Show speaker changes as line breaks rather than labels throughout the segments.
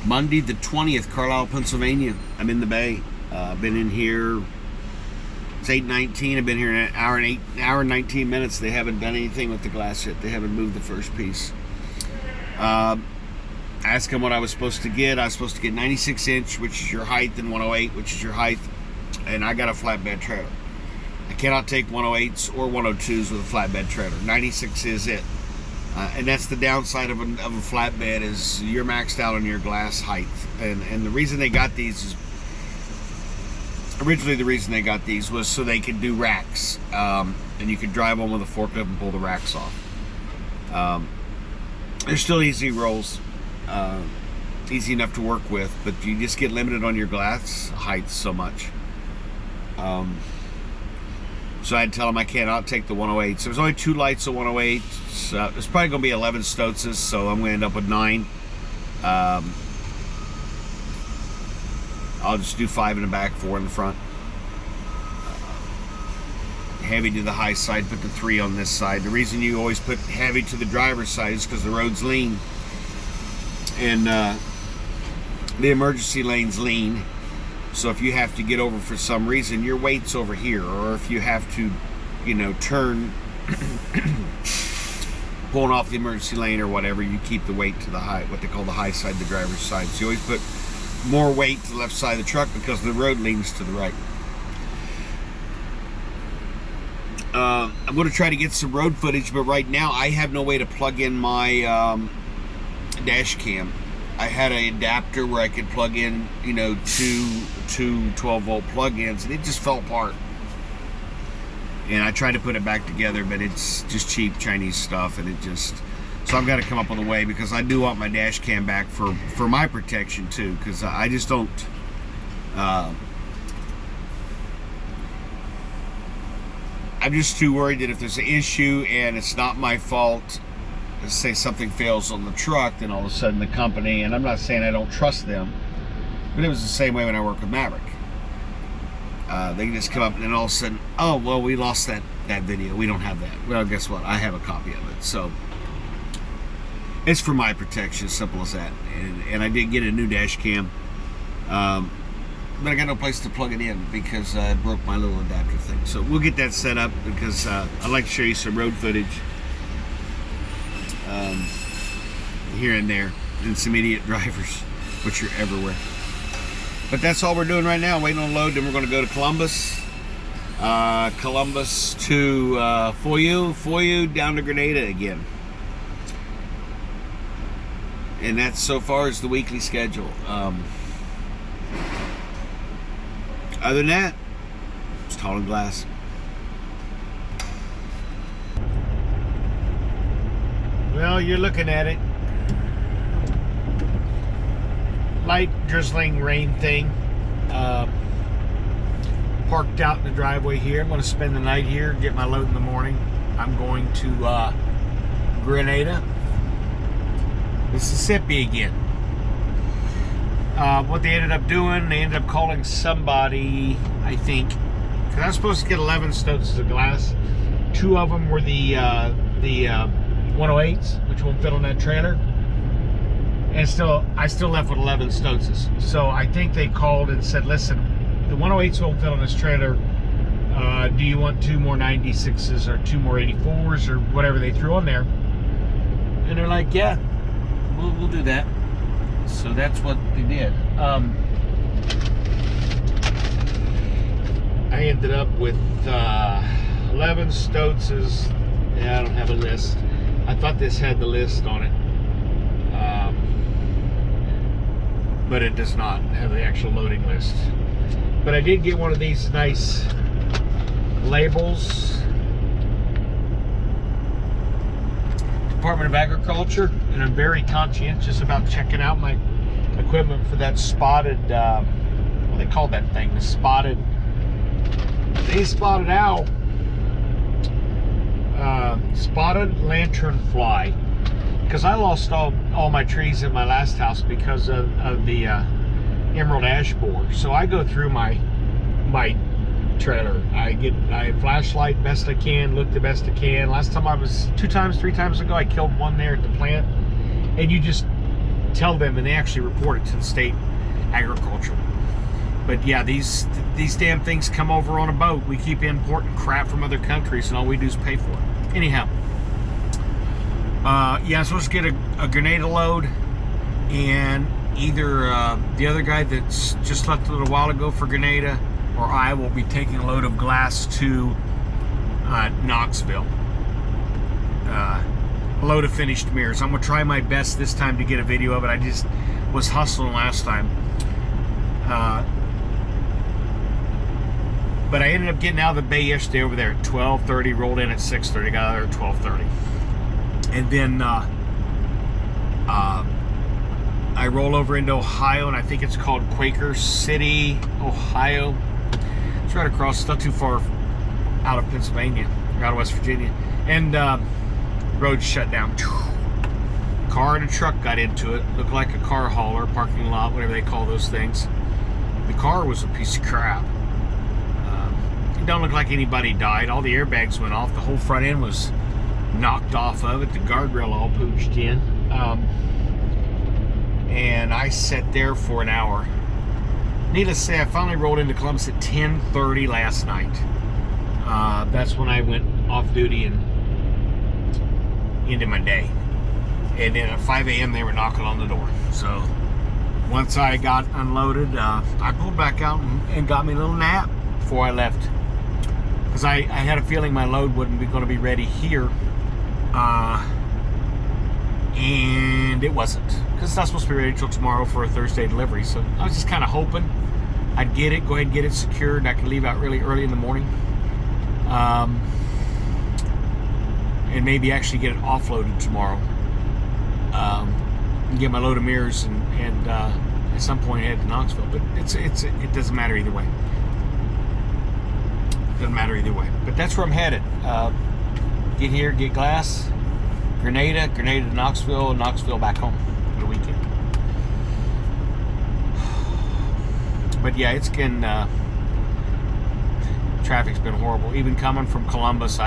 Monday the 20th, Carlisle, Pennsylvania. I'm in the bay. Been in here. It's 8:19. I've been here an hour and 19 minutes. They haven't done anything with the glass yet. They haven't moved the first piece. I asked them what I was supposed to get. I was supposed to get 96 inch, which is your height, and 108, which is your height. And I got a flatbed trailer. I cannot take 108s or 102s with a flatbed trailer. 96 is it. And that's the downside of a flatbed, is you're maxed out on your glass height. And the reason they got these is, originally the reason they got these was so they could do racks. And you could drive on with a forklift and pull the racks off. They're still easy rolls, easy enough to work with, but you just get limited on your glass height so much. So I'd tell them I cannot take the 108. So there's only 2 lights of 108. It's probably going to be 11 Stotzes, so I'm going to end up with 9. I'll just do 5 in the back, 4 in the front. Heavy to the high side, put the 3 on this side. The reason you always put heavy to the driver's side is because the road's lean. And the emergency lane's lean. So if you have to get over for some reason, your weight's over here. Or if you have to, turn, pulling off the emergency lane or whatever, you keep the weight to the high, what they call the high side, the driver's side. So you always put more weight to the left side of the truck because the road leans to the right. I'm going to try to get some road footage, but right now I have no way to plug in my dash cam. I had an adapter where I could plug in, two 12-volt plug-ins, and it just fell apart. And I tried to put it back together, but it's just cheap Chinese stuff, and so I've got to come up with a way, because I do want my dash cam back for my protection too, because I just don't. I'm just too worried that if there's an issue and it's not my fault, let's say something fails on the truck, then all of a sudden the company, and I'm not saying I don't trust them, but it was the same way when I worked with Maverick. They can just come up and then all of a sudden, oh, well, we lost that video. We don't have that. Well, guess what? I have a copy of it. So it's for my protection, simple as that. And I did get a new dash cam, but I got no place to plug it in because I broke my little adapter thing. So we'll get that set up, because I'd like to show you some road footage here and there, and some idiot drivers, which are everywhere. But that's all we're doing right now, waiting on load. Then we're going to go to Columbus, Columbus to Foyu, down to Grenada again. And that's, so far, is the weekly schedule. Other than that, it's tall and glass. Well, you're looking at it. Light drizzling rain thing. Parked out in the driveway here. I'm going to spend the night here, get my load in the morning. I'm going to Grenada, Mississippi again. What they ended up doing, they ended up calling somebody, I think, because I was supposed to get 11 Stotzes of glass. 2 of them were the 108s, which won't fit on that trailer. And I still left with 11 Stotzes. So I think they called and said, listen, the 108s won't fit on this trailer. Do you want 2 more 96s or 2 more 84s or whatever they threw on there? And they're like, yeah, we'll do that. So that's what they did. I ended up with 11 Stotzes. Yeah, I don't have a list. I thought this had the list on it. But it does not have the actual loading list. But I did get one of these nice labels. Department of Agriculture, and I'm very conscientious about checking out my equipment for that spotted, what they call that thing, the spotted owl, spotted lanternfly, because I lost all my trees in my last house because of the emerald ash borer. So I go through my trailer. I flashlight best I can, look the best I can. Last time I was 2 times, 3 times ago, I killed one there at the plant, and you just
tell them, and they actually report it to the state agriculture. But yeah, these damn things come over on a boat. We keep importing crap from other countries, and all we do is pay for it. Anyhow, yeah, I'm supposed to get a Grenada load, and either the other guy that's just left a little while ago for Grenada, or I will be taking a load of glass to Knoxville. A load of finished mirrors. I'm gonna try my best this time to get a video of it. I just was hustling last time. But I ended up getting out of the bay yesterday over there at 12:30, rolled in at 6:30, got out there at 12:30. And then I roll over into Ohio, and I think it's called Quaker City, Ohio. It's right across, it's not too far out of Pennsylvania, or out of West Virginia. And road shut down. Car and a truck got into it. Looked like a car hauler, parking lot, whatever they call those things. The car was a piece of crap. It don't look like anybody died. All the airbags went off. The whole front end was knocked off of it. The guardrail all pooched in. And I sat there for an hour. Needless to say, I finally rolled into Columbus at 10:30 last night. That's when I went off duty and into my day. And then at 5 a.m. they were knocking on the door. So once I got unloaded, I pulled back out and got me a little nap before I left. Because I had a feeling my load wouldn't be going to be ready here. And it wasn't. Because it's not supposed to be ready until tomorrow for a Thursday delivery. So I was just kind of hoping I'd get it, go ahead and get it secured, and I could leave out really early in the morning. And maybe actually get it offloaded tomorrow. And get my load of mirrors and at some point head to Knoxville. But it doesn't matter either way. Doesn't matter either way. But that's where I'm headed. Get here, get glass, Grenada to Knoxville, Knoxville back home for the weekend. But yeah, it's been traffic's been horrible. Even coming from Columbus,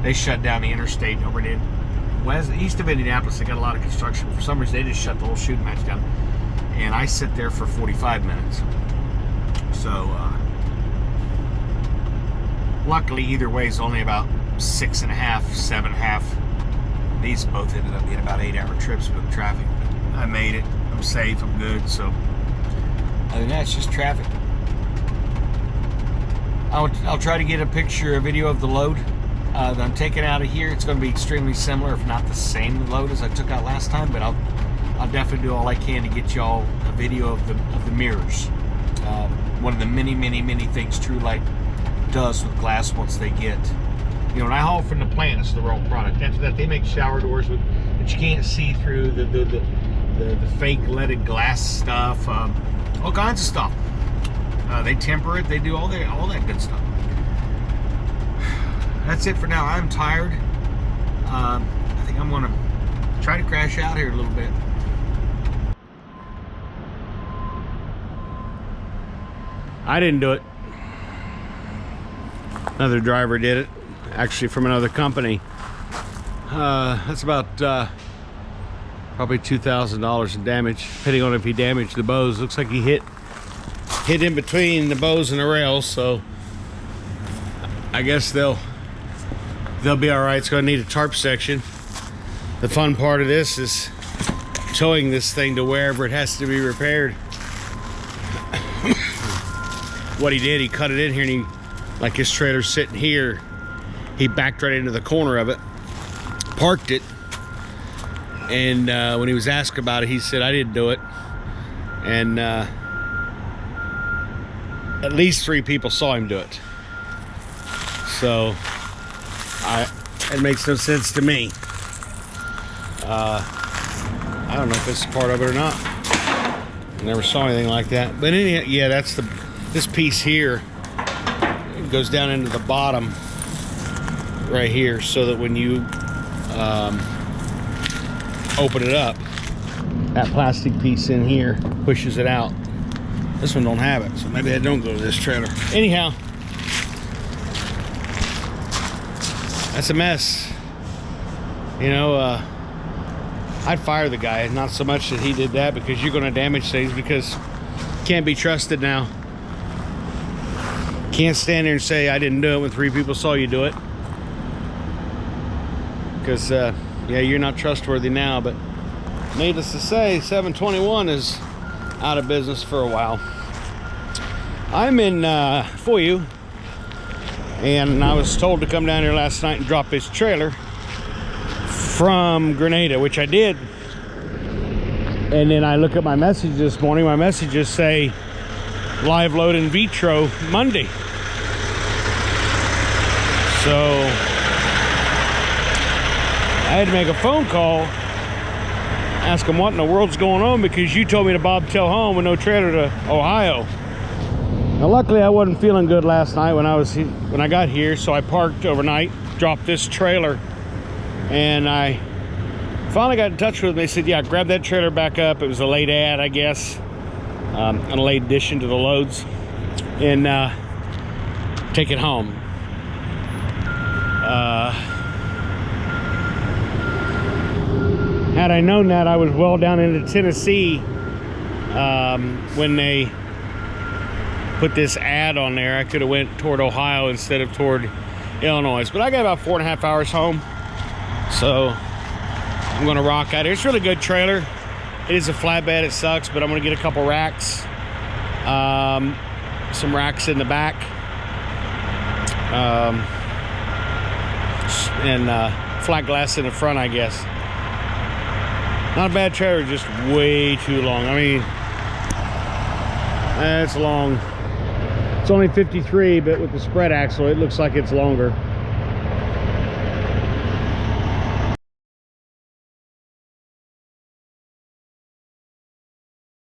they shut down the interstate over in east of Indianapolis. They got a lot of construction. For some reason, they just shut the whole shooting match down. And I sit there for 45 minutes. So, luckily, either way is only about 6.5, 7.5. These both ended up being about 8-hour trips with traffic. But I made it. I'm safe. I'm good. So, other than that, it's just traffic. I'll try to get a picture, a video of the load that I'm taking out of here. It's going to be extremely similar, if not the same load as I took out last time. But I'll definitely do all I can to get y'all a video of the mirrors. One of the many things True Light does with glass once they get, when I haul from the plant, it's the raw product. After that, they make shower doors that you can't see through, the fake leaded glass stuff, all kinds of stuff. They temper it. They do all that good stuff. That's it for now. I'm tired. I think I'm gonna try to crash out here a little bit. I didn't do it. Another driver did it, actually from another company. That's about probably $2,000 in damage, depending on if he damaged the bows. Looks like he hit in between the bows and the rails, so I guess they'll be all right. It's going to need a tarp section. The fun part of this is towing this thing to wherever it has to be repaired. What he did, he cut it in here, and he, like his trailer's sitting here, he backed right into the corner of it, parked it, and when he was asked about it, he said, "I didn't do it." And at least 3 people saw him do it. So it makes no sense to me. I don't know if it's part of it or not. I never saw anything like that. But yeah, that's this piece here. It goes down into the bottom right here, so that when you open it up, that plastic piece in here pushes it out. This one don't have it, so maybe I don't go to this trailer. Anyhow, that's a mess.
I'd fire the guy. Not so much that he did that, because you're going to damage things, because can't be trusted now. Can't stand there and say I didn't do it when 3 people saw you do it, because yeah, you're not trustworthy now. But needless to say, 721 is out of business for a while. I'm in Foyu, and I was told to come down here last night and drop this trailer from Grenada, which I did. And then I look at my message this morning. My messages say live load in vitro Monday. So I had to make a phone call, ask them what in the world's going on, because you told me to bobtail home with no trailer to Ohio. Now luckily I wasn't feeling good last night when I got here, so I parked overnight, dropped this trailer, and I finally got in touch with them. They said, yeah, grab that trailer back up. It was a late ad, I guess, a late addition to the loads, and take it home. Had I known that, I was well down into Tennessee when they put this ad on there. I could have went toward Ohio instead of toward Illinois, but I got about 4.5 hours home, so I'm gonna rock out here. It's a really good trailer. It is a flatbed, it sucks, but I'm gonna get a couple racks, some racks in the back, and flat glass in the front, I guess. Not a bad trailer, just way too long. I mean, it's long. It's only 53, but with the spread axle, it looks like it's longer.